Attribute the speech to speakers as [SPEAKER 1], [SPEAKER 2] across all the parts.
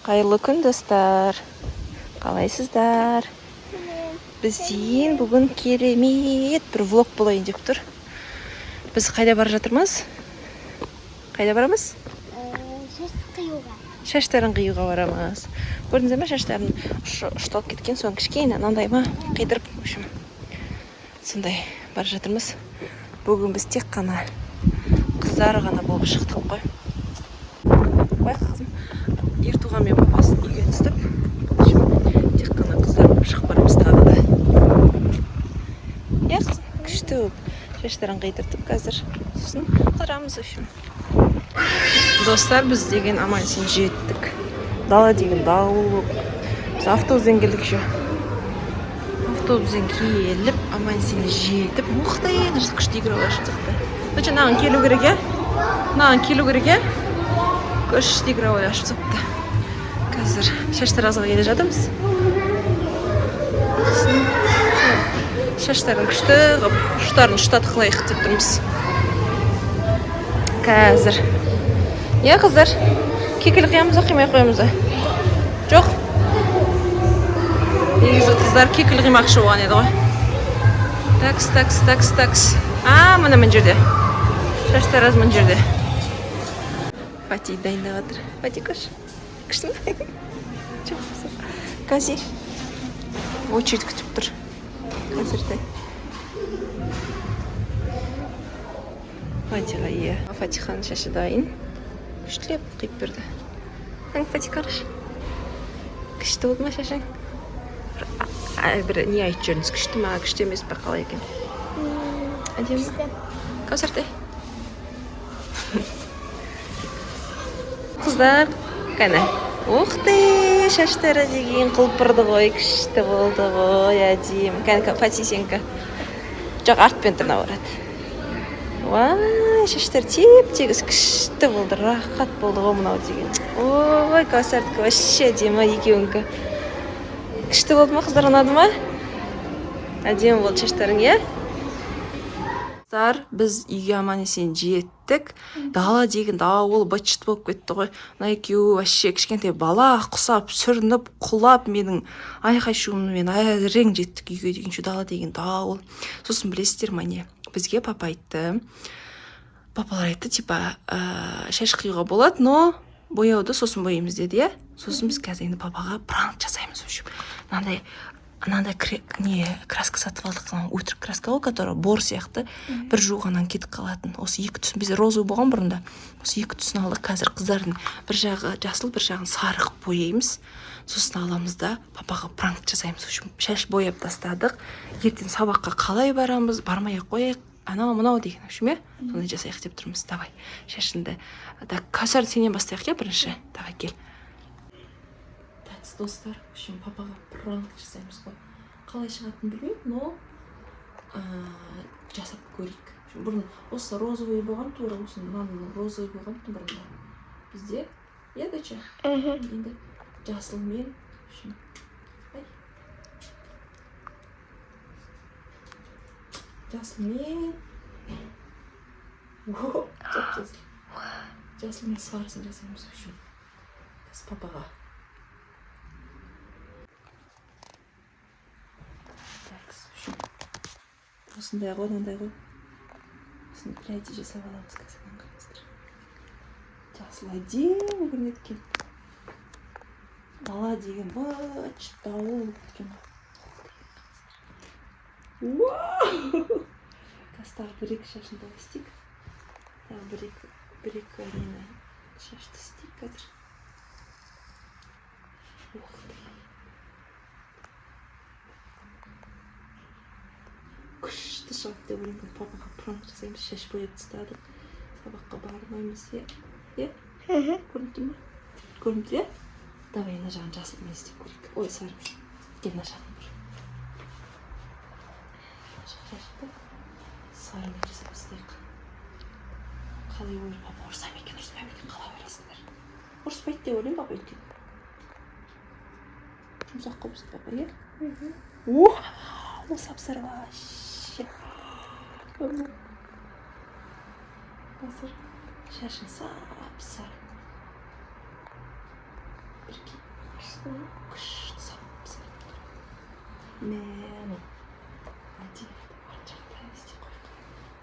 [SPEAKER 1] Қайырлы күн, достар. Қалайсыздар? Бізден бүгін керемет бір влог болайын деп тұр. Біз қайда бара жатырмыз? Қайда барамыз? Шаштарын қиюға барамыз. Көрдіңіздер ме, шаштарын ұшталып кеткен, соң кішкене мынандай ма қидырып, в общем, сондай бара жатырмыз. Бүгін біз тек қана қыздар ғана болып шықтық қой. Байқа қызым, ертуған мен папасын үйге түстіп, тек қана қыздар болып шығып барамыз тағы да. Иә қызым, күшті болып шаштарын қидыртып қазір сосын қыдырамыз, в общем. Достар, біз деген аман-есен жеттік. Дала деген дауыл. Біз автобуспен келдік ше. Автобуспен келіп, аман-есен жетіп, мықты күшті игра ашып шықты. Бача, маған келу керек, е? Маған келу керек, е? Күшті игра ашып шықты. Қазір шаштар азға келе жатырмыз. Шаштарын күшті қып, ұштарын ұштатып қылайық деп тұрмыз. Қазір. Иә, қыздар, кекіл қиямыз ба, қимай қоямыз ба? Жоқ. Негізі қыздар кекіл қимақшы болған еді ғой. Такс. Мына мен жерде. Шаштар аз мен жерде. Фати дайындап жатыр. Фати көш. Күшті ме? Жоқ. Қази. Очередь күтіп тұр. Қазірде. Фатиға ие. Фатиханың шашы дайын. Күштілеп қиып берді. Фати қараш. Күшті болды ма шашың? Бір не айтып жүріңіз, күшті ма, күшті емес пе, қалай екен? Әдемі ма? Кәусартай. Қыздар, қана. Уқты, шаштары деген қылпырды ғой, күшті болды ғой, әдемі. Кәні, Фати сенкі. Жоқ, артпен тұрна барады. Вай, шаштар теп-тегіс күшті болды, рақат болды ғой мынау деген. Ой, Кәусардікі вообще әдемі екеуіңкі. Күшті болды ма, қыздар, ұнады ма? Әдемі болды шаштарың, е? Қыздар, біз үйге аман-есен жеттік. Дала деген дауыл быт-шыт болып кетті ғой. Мына екеуі вообще кішкентай бала құсап, сүрініп, құлап, менің айқай-шуыммен әрең жеттік үйге деген дала деген дауыл. Сосын білесіздер ме не? Бізге папа айтты. Папалар айтты, типа, шаш қиюға болады, но бояуды сосын боямыз деді, е? Сосын біз қазір енді папаға пранк жасаймыз. Анандай краска сатып алдық, өтірік краска ғой, который бор сияқты бір жуғаннан кетіп қалатын. Осы екі түсін, біз розовый болған бұрында. Осы екі түсін алдық, қазір қыздардың бір жағы жасыл, бір жағын сарық бояймыз. Сосын аламыз да папаға пранк жасаймыз. Шаш бояп тастадық. Ертең сабаққа қалай барамыз, бармай-ақ қояйық, анау-мынау деген, сондай жасайық деп тұрмыз. Давай, шашынды. Кәусар, сенен бастайық, е, бірінші. Давай, кел. Достар, папаға пранк жасаймыз ғой. Қалай шығатын білмеймін, но жасап көрейік. Бұрын осы розовый болған, тура осы мынаның розовый болған бұрында. Бізде, е, дача? Енді жасылмен. Жасылмен. Жасылмен сарысын жасаймыз. Кәс папаға. Осындай ғой, мынандай ғой. Осыны пряди жасап аламыз қазір. Жасыл әдемі көрінеді екен. Дала деген быт-шыт дауыл кеткен. Уау! Қазір бір-екі шашын да істейік. Бір-екі нені шашты істейік қазір. Күшті шығып деп ойлаймын, папаға пранк жасаймыз, шаш бояп тастадық. Сабаққа бармаймыз, е? Көрініп тұр ма? Көрініп тұр, е? Давай, мына жағын жасылмен істеп көрейік. Ой, сары. Кел, мына жағын бір. Шашты сарымен жасап тастайық. Қалай ойлы, папа ұрсам екен, қалай ойлайсыңдар? Ұрыспайды деп ойлаймын, папа екен. Жұмсақ қобызды папа, е? О, сап-сары вообще. Қазір шашын сап-сары. күшті сап-сары. Мәні. Әдейі арт жақтан істеп қойық.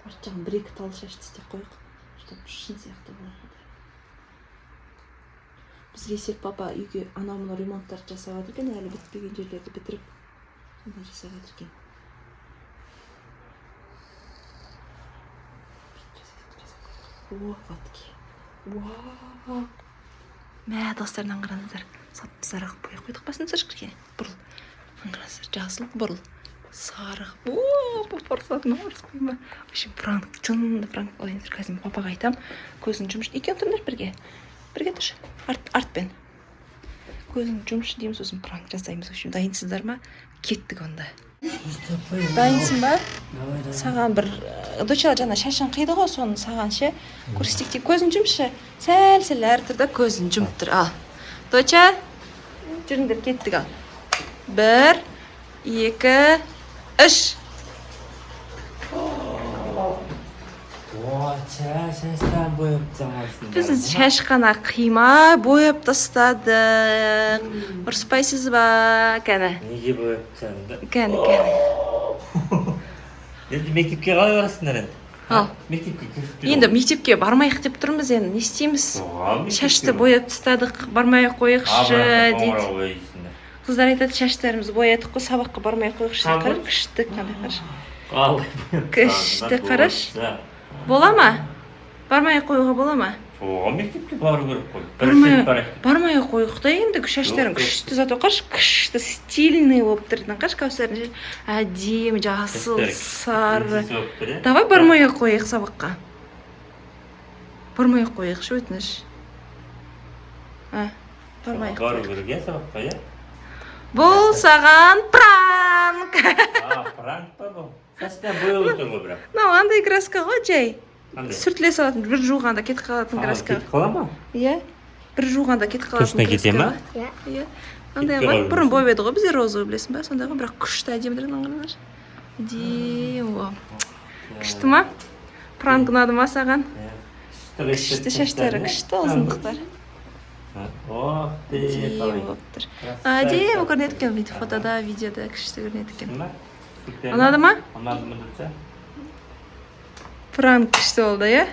[SPEAKER 1] Арт жағын бір-екі тал шашты істеп қойық. Чтоб шын сияқты болады. Біз келсек папа үйге анау-мынау ремонттарды жасап жатыр екен, әлі бітпеген жерлерді бітіріп, сонда жасап жатыр екен. О, ватки. Вау. Мә, достарынан қараңыздар. Сап-сарық бояп қойдық басын сыршқырген. Бұрыл. Қараңыздар, жасыл бұрыл. Сарық. О, папарсатын орыс қойма. Вообще пранк, жынды пранк болайындар. Қазір папаға айтам, көзін жұмыш. Екеуін тұрыңдар бірге. Бірге тұршы. Артпен. Көзін жұмыш дейміз, сосын пранк жасаймыз. Вообще дайынсыздар ма? Кеттік онда. Дайынсың ба? Саған бір доча жаңа шашын қиды ғой, соны саған ше көрсетейік деп көзін жұмшы. Сәл-сәл әр тұрда көзін жұмып тұр. Ал. Доча, жүріңдер, кеттік ал. 1, 2, 3.
[SPEAKER 2] Шаштан бояп тастамайсың.
[SPEAKER 1] Біз шаш қана қимай бояп тастадық. Ұрыспайсыз ба? Кәні.
[SPEAKER 2] Неге бояп тастадың?
[SPEAKER 1] Кәні.
[SPEAKER 2] Енді мектепке қалай барасыңдар енді?
[SPEAKER 1] Ал.
[SPEAKER 2] Мектепке кіріп
[SPEAKER 1] Енді мектепке бармайық деп тұрмыз енді, не істейміз? Шашты бояп тастадық, бармай қойықшы дейді. Қыздар айтады, шаштарымыз боядық қой, сабаққа бармай қойықшы. Қараш, күшті, қандай қараш. Күшті қараш. Бола ма? Бармай қойуға бола ма?
[SPEAKER 2] Оға мектепке бару керек қой.
[SPEAKER 1] Бармай қойық та енді, шаштарың күшті, зато қаш, күшті, стильный болып тұрдың. Қаш кәусәрін әдемі, жасыл, сары. Давай бармай қойық сабаққа. Бармай қойық, шы өтініш. Бармай қойық.
[SPEAKER 2] Бару керек, е, сабаққа, е?
[SPEAKER 1] Бұл саған пранк!
[SPEAKER 2] Пранк па бұл? Шаштан бояу отыр ғой бірақ.
[SPEAKER 1] Андай краска ғой, жай. Сүртіле салатын, бір жуғанда кетіп қалатын краска.
[SPEAKER 2] Кетіп қала ма?
[SPEAKER 1] Иә. Бір жуғанда кетіп қалатын краска.
[SPEAKER 2] Точно кете ма?
[SPEAKER 1] Иә. Андай ғой, бұрын бояды ғой, бізде розовый білесің ба? Сондай ғой, бірақ күшті әдемдірін аңғарыңдар. Әдемі. Күшті ма? Пранк ұнады ма саған? Күшті шаштары, күшті ұзындықтар. Әдемі болып тұр. Әдемі көрінеді екен фотода, видеода күшті көрінеді екен. Ұнады ма?
[SPEAKER 2] Ұнады ма дұрса?
[SPEAKER 1] Пранк күшті болды, иә?